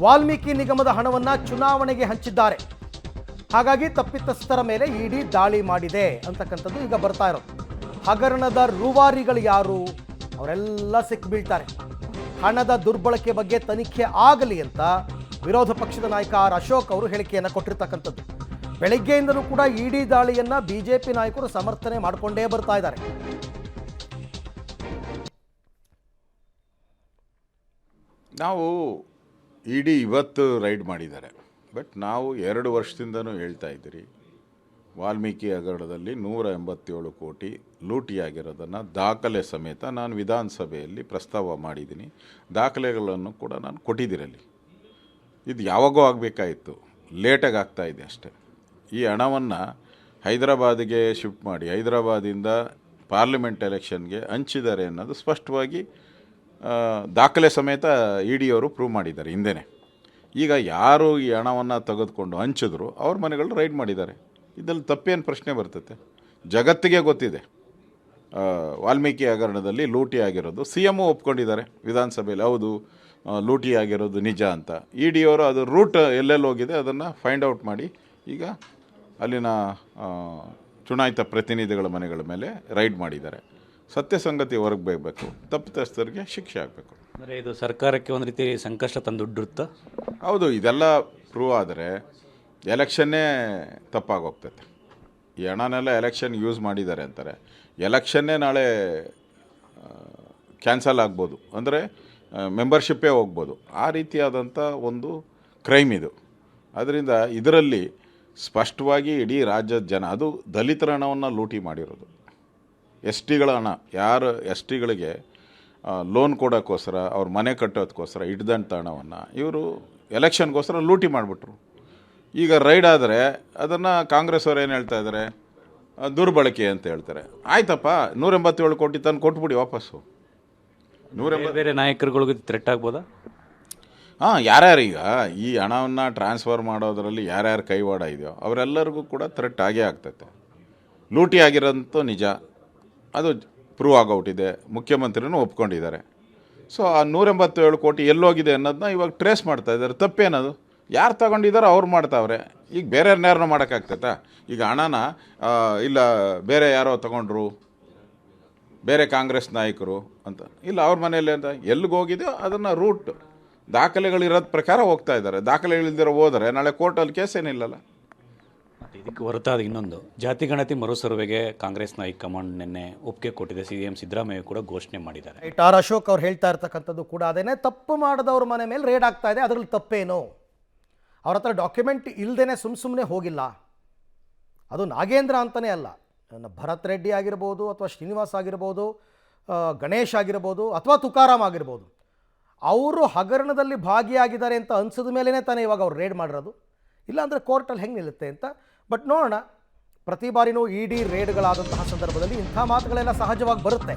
ವಾಲ್ಮೀಕಿ ನಿಗಮದ ಹಣವನ್ನು ಚುನಾವಣೆಗೆ ಹಂಚಿದ್ದಾರೆ. ಹಾಗಾಗಿ ತಪ್ಪಿತಸ್ಥರ ಮೇಲೆ ಇಡಿ ದಾಳಿ ಮಾಡಿದೆ ಅಂತಕ್ಕಂಥದ್ದು ಈಗ ಬರ್ತಾ ಇರೋದು. ಹಗರಣದ ರೂವಾರಿಗಳು ಯಾರು? ಅವರೆಲ್ಲ ಸಿಕ್ಕಿಬೀಳ್ತಾರೆ. ಹಣದ ದುರ್ಬಳಕೆ ಬಗ್ಗೆ ತನಿಖೆ ಆಗಲಿ ಅಂತ ವಿರೋಧ ಪಕ್ಷದ ನಾಯಕ ಆರ್ ಅಶೋಕ್ ಅವರು ಹೇಳಿಕೆಯನ್ನು ಕೊಟ್ಟಿರ್ತಕ್ಕಂಥದ್ದು. ಬೆಳಗ್ಗೆಯಿಂದಲೂ ಕೂಡ ಇಡಿ ದಾಳಿಯನ್ನು ಬಿಜೆಪಿ ನಾಯಕರು ಸಮರ್ಥನೆ ಮಾಡಿಕೊಂಡೇ ಬರ್ತಾ ಇದ್ದಾರೆ. ನಾವು ಇಡಿ ಇವತ್ತು ರೈಡ್ ಮಾಡಿದ್ದಾರೆ. ಬಟ್ ನಾವು 2 ವರ್ಷದಿಂದನೂ ಹೇಳ್ತಾ ಇದ್ದೀರಿ, ವಾಲ್ಮೀಕಿ ಹಗರಣದಲ್ಲಿ 187 ಕೋಟಿ ಲೂಟಿಯಾಗಿರೋದನ್ನು ದಾಖಲೆ ಸಮೇತ ನಾನು ವಿಧಾನಸಭೆಯಲ್ಲಿ ಪ್ರಸ್ತಾವ ಮಾಡಿದ್ದೀನಿ. ದಾಖಲೆಗಳನ್ನು ಕೂಡ ನಾನು ಕೊಟ್ಟಿದ್ದೀರಲ್ಲಿ. ಇದು ಯಾವಾಗೋ ಆಗಬೇಕಾಯಿತು, ಲೇಟಾಗಿ ಆಗ್ತಾಯಿದೆ ಅಷ್ಟೇ. ಈ ಹಣವನ್ನು ಹೈದರಾಬಾದಿಗೆ ಶಿಫ್ಟ್ ಮಾಡಿ ಹೈದರಾಬಾದಿಂದ ಪಾರ್ಲಿಮೆಂಟ್ ಎಲೆಕ್ಷನ್ಗೆ ಹಂಚಿದ್ದಾರೆ ಅನ್ನೋದು ಸ್ಪಷ್ಟವಾಗಿ ದಾಖಲೆ ಸಮೇತ ಇ ಡಿಯವರು ಪ್ರೂವ್ ಮಾಡಿದ್ದಾರೆ ಹಿಂದೆನೇ. ಈಗ ಯಾರು ಈ ಹಣವನ್ನು ತೆಗೆದುಕೊಂಡು ಹಂಚಿದ್ರು ಅವ್ರ ಮನೆಗಳು ರೈಡ್ ಮಾಡಿದ್ದಾರೆ. ಇದರಲ್ಲಿ ತಪ್ಪೇನು ಪ್ರಶ್ನೆ ಬರ್ತೈತೆ? ಜಗತ್ತಿಗೆ ಗೊತ್ತಿದೆ ವಾಲ್ಮೀಕಿ ಹಗರಣದಲ್ಲಿ ಲೂಟಿ ಆಗಿರೋದು. ಸಿ ಎಮ್ಮು ಒಪ್ಕೊಂಡಿದ್ದಾರೆ ವಿಧಾನಸಭೆಯಲ್ಲಿ, ಹೌದು ಲೂಟಿ ಆಗಿರೋದು ನಿಜ ಅಂತ. ಇ ಡಿಯವರು ಅದು ರೂಟ್ ಎಲ್ಲೆಲ್ಲಿ ಹೋಗಿದೆ ಅದನ್ನು ಫೈಂಡ್ ಔಟ್ ಮಾಡಿ ಈಗ ಅಲ್ಲಿನ ಚುನಾಯಿತ ಪ್ರತಿನಿಧಿಗಳ ಮನೆಗಳ ಮೇಲೆ ರೈಡ್ ಮಾಡಿದ್ದಾರೆ. ಸತ್ಯ ಸಂಗತಿ ಹೊರಗೆ ಬರಬೇಕು, ತಪ್ಪಿತಸ್ಥರಿಗೆ ಶಿಕ್ಷೆ ಆಗಬೇಕು. ಅಂದರೆ ಇದು ಸರ್ಕಾರಕ್ಕೆ ಒಂದು ರೀತಿ ಸಂಕಷ್ಟ ತಂದುಡ್ಡುತ್ತಾ? ಹೌದು, ಇದೆಲ್ಲ ಪ್ರೂವ್ ಆದರೆ ಎಲೆಕ್ಷನ್ನೇ ತಪ್ಪಾಗೋಗ್ತೈತೆ. ಈ ಹಣನೆಲ್ಲ ಎಲೆಕ್ಷನ್ ಯೂಸ್ ಮಾಡಿದ್ದಾರೆ ಅಂತಾರೆ. ಎಲೆಕ್ಷನ್ನೇ ನಾಳೆ ಕ್ಯಾನ್ಸಲ್ ಆಗ್ಬೋದು, ಅಂದರೆ ಮೆಂಬರ್ಶಿಪ್ಪೇ ಹೋಗ್ಬೋದು. ಆ ರೀತಿಯಾದಂಥ ಒಂದು ಕ್ರೈಮ್ ಇದು. ಅದರಿಂದ ಇದರಲ್ಲಿ ಸ್ಪಷ್ಟವಾಗಿ ಇಡೀ ರಾಜ್ಯದ ಜನ, ಅದು ದಲಿತರ ಹಣವನ್ನು ಲೂಟಿ ಮಾಡಿರೋದು. ಎಸ್ ಟಿಗಳ ಹಣ, ಯಾರು ಎಸ್ ಟಿಗಳಿಗೆ ಲೋನ್ ಕೊಡೋಕ್ಕೋಸ್ಕರ ಅವ್ರ ಮನೆ ಕಟ್ಟೋದಕ್ಕೋಸ್ಕರ ಇಡ್ದಂಥ ಹಣವನ್ನು ಇವರು ಎಲೆಕ್ಷನ್ಗೋಸ್ಕರ ಲೂಟಿ ಮಾಡಿಬಿಟ್ರು. ಈಗ ರೈಡ್ ಆದರೆ ಅದನ್ನು ಕಾಂಗ್ರೆಸ್ ಅವ್ರು ಏನು ಹೇಳ್ತಾ ಇದ್ದಾರೆ, ದುರ್ಬಳಕೆ ಅಂತ ಹೇಳ್ತಾರೆ. ಆಯ್ತಪ್ಪ, 187 ಕೋಟಿ ತಂದು ಕೊಟ್ಬಿಡಿ ವಾಪಸ್ಸು. ಬೇರೆ ನಾಯಕರುಗಳಿಗೂ ಥ್ರೆಟ್ ಆಗ್ಬೋದಾ? ಹಾಂ, ಯಾರ್ಯಾರು ಈಗ ಈ ಹಣವನ್ನು ಟ್ರಾನ್ಸ್ಫರ್ ಮಾಡೋದರಲ್ಲಿ ಯಾರ್ಯಾರು ಕೈವಾಡ ಇದೆಯೋ ಅವರೆಲ್ಲರಿಗೂ ಕೂಡ ಥ್ರೆಟ್ ಆಗೇ ಆಗ್ತೈತೆ. ಲೂಟಿ ಆಗಿರೋಂತೂ ನಿಜ, ಅದು ಪ್ರೂವ್ ಆಗೋಗ್ಬಿಟ್ಟಿದೆ. ಮುಖ್ಯಮಂತ್ರಿನೂ ಒಪ್ಕೊಂಡಿದ್ದಾರೆ. ಸೊ ಆ 187 ಕೋಟಿ ಎಲ್ಲೋಗಿದೆ ಅನ್ನೋದನ್ನ ಇವಾಗ ಟ್ರೇಸ್ ಮಾಡ್ತಾ ಇದ್ದಾರೆ. ತಪ್ಪೇನದು? ಯಾರು ತಗೊಂಡಿದ್ದಾರೋ ಅವ್ರು ಮಾಡ್ತಾವ್ರೆ. ಈಗ ಬೇರೆಯವ್ರನ್ನ ಮಾಡೋಕ್ಕಾಗ್ತೈತಾ? ಈಗ ಹಣನ ಇಲ್ಲ ಬೇರೆ ಯಾರೋ ತಗೊಂಡ್ರು, ಬೇರೆ ಕಾಂಗ್ರೆಸ್ ನಾಯಕರು ಅಂತ ಇಲ್ಲ, ಅವ್ರ ಮನೆಯಲ್ಲಿ ಅಂತ ಎಲ್ಲಿಗೆ ಹೋಗಿದೆಯೋ ಅದನ್ನು ರೂಟ್ ದಾಖಲೆಗಳಿರೋದ ಪ್ರಕಾರ ಹೋಗ್ತಾ ಇದ್ದಾರೆ. ದಾಖಲೆಗಳಿಲ್ದಿರೋ ಹೋದರೆ ನಾಳೆ ಕೋರ್ಟಲ್ಲಿ ಕೇಸ್ ಏನಿಲ್ಲಲ್ಲ. ಇದಕ್ಕೆ ಹೊರತಾದ ಇನ್ನೊಂದು, ಜಾತಿ ಗಣತಿ ಮರು ಸರ್ವೆಗೆ ಕಾಂಗ್ರೆಸ್ನ ಹೈಕಮಾಂಡ್ ನಿನ್ನೆ ಒಪ್ಪಿಗೆ ಕೊಟ್ಟಿದೆ. CM ಸಿದ್ದರಾಮಯ್ಯ ಕೂಡ ಘೋಷಣೆ ಮಾಡಿದ್ದಾರೆ. ಆರ್ ಅಶೋಕ್ ಅವ್ರು ಹೇಳ್ತಾ ಇರ್ತಕ್ಕಂಥದ್ದು ಕೂಡ ಅದೇನೆ. ತಪ್ಪು ಮಾಡಿದವ್ರ ಮನೆ ಮೇಲೆ ರೇಡ್ ಆಗ್ತಾ ಇದೆ, ಅದರಲ್ಲಿ ತಪ್ಪೇನು? ಅವ್ರ ಹತ್ರ ಡಾಕ್ಯುಮೆಂಟ್ ಇಲ್ಲದೇ ಸುಮ್ಮನೆ ಹೋಗಿಲ್ಲ. ಅದು ನಾಗೇಂದ್ರ ಅಂತಲೇ ಅಲ್ಲ, ಭರತ್ ರೆಡ್ಡಿ ಆಗಿರ್ಬೋದು, ಅಥವಾ ಶ್ರೀನಿವಾಸ್ ಆಗಿರ್ಬೋದು, ಗಣೇಶ್ ಆಗಿರ್ಬೋದು, ಅಥವಾ ತುಕಾರಾಮ್ ಆಗಿರ್ಬೋದು. ಅವರು ಹಗರಣದಲ್ಲಿ ಭಾಗಿಯಾಗಿದ್ದಾರೆ ಅಂತ ಅನಿಸಿದ ಮೇಲೇ ತಾನೇ ಇವಾಗ ಅವ್ರು ರೇಡ್ ಮಾಡಿರೋದು. ಇಲ್ಲಾಂದರೆ ಕೋರ್ಟಲ್ಲಿ ಹೆಂಗೆ ನಿಲ್ಲುತ್ತೆ ಅಂತ. ಬಟ್ ನೋಡೋಣ, ಪ್ರತಿ ಬಾರಿನೂ ಇ ಡಿ ರೇಡ್ಗಳಾದಂತಹ ಸಂದರ್ಭದಲ್ಲಿ ಇಂಥ ಮಾತುಗಳೆಲ್ಲ ಸಹಜವಾಗಿ ಬರುತ್ತೆ.